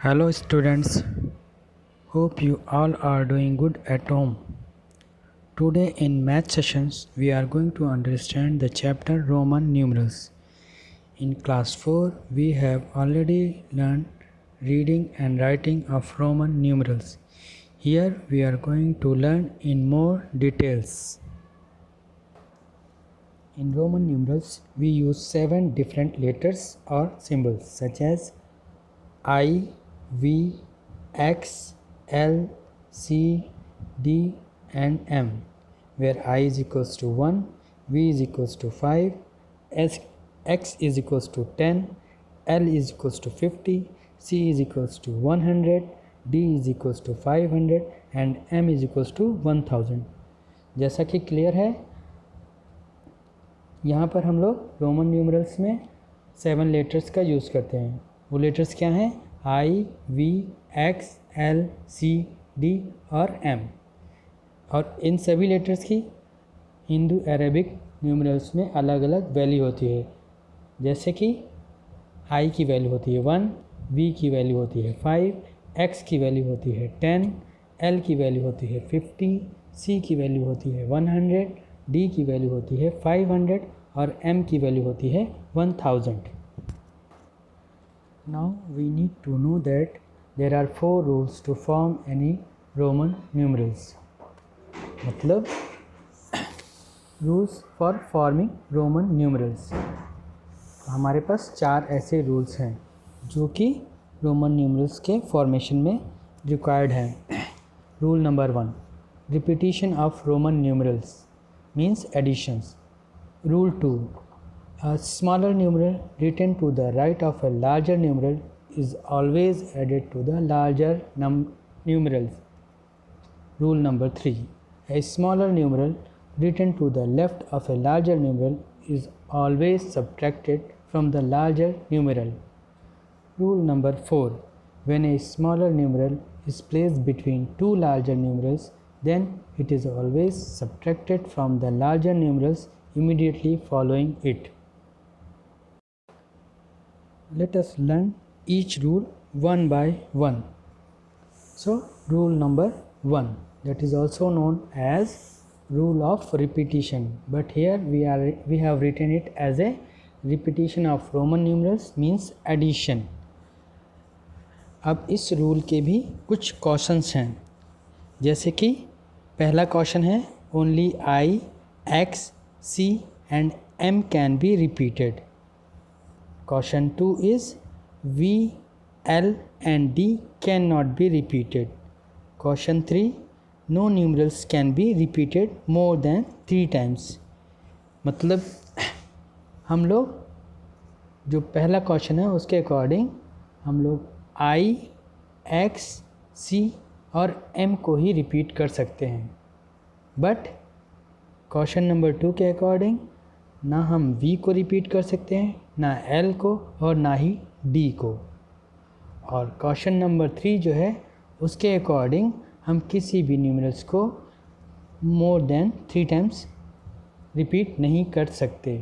Hello students, hope you all are doing good at home. Today in math sessions we are going to understand the chapter Roman numerals. In class 4 we have already learned reading and writing of Roman numerals. Here we are going to learn in more details. In Roman numerals we use 7 different letters or symbols such as I, V, X, L, C, D and M, where I is equals to 1, V is equals to 5, X is equals to 10, L is equals to 50, C is equals to 100, D is equals to 500 and M is equals to 1000. जैसा कि clear है, यहाँ पर हम लोग Roman numerals में 7 letters का use करते हैं. वो लेटर्स क्या हैं? I, V, X, L, C, D और M. और इन सभी लेटर्स की हिंदू अरेबिक न्यूमरल्स में अलग अलग वैल्यू होती है. जैसे कि I की वैल्यू होती है 1, V की वैल्यू होती है 5, X की वैल्यू होती है 10, L की वैल्यू होती है 50, C की वैल्यू होती है 100, D की वैल्यू होती है 500 और M की वैल्यू होती है 1000. Now we need to know that there are 4 rules to form any Roman numerals. मतलब rules for forming Roman numerals. हमारे पास 4 ऐसे rules हैं जो कि Roman numerals के formation में required हैं. Rule number 1, repetition of Roman numerals means additions. Rule 2, a smaller numeral written to the right of a larger numeral is always added to the larger numerals. Rule number 3, a smaller numeral written to the left of a larger numeral is always subtracted from the larger numeral. Rule number 4, when a smaller numeral is placed between 2 larger numerals, then it is always subtracted from the larger numerals immediately following it. Let us learn each rule one by one. So, rule number 1, that is also known as rule of repetition, but here we have written it as a repetition of Roman numerals means addition. अब इस rule के भी कुछ questions हैं. जैसे कि पहला question है only I, X, C and M can be repeated. Question 2 is V, L and D cannot be repeated. Question 3, no numerals can be repeated more than 3 times. मतलब हम लोग जो पहला क्वेश्चन है उसके अकॉर्डिंग हम लोग I, X, C और M को ही रिपीट कर सकते हैं. बट क्वेश्चन नंबर 2 के अकॉर्डिंग ना हम V को रिपीट कर सकते हैं, ना L को और ना ही D को. और क्वेश्चन नंबर 3 जो है उसके अकॉर्डिंग हम किसी भी न्यूमरल्स को मोर देन 3 टाइम्स रिपीट नहीं कर सकते.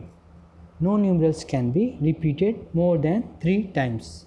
No numerals can be repeated more than 3 times.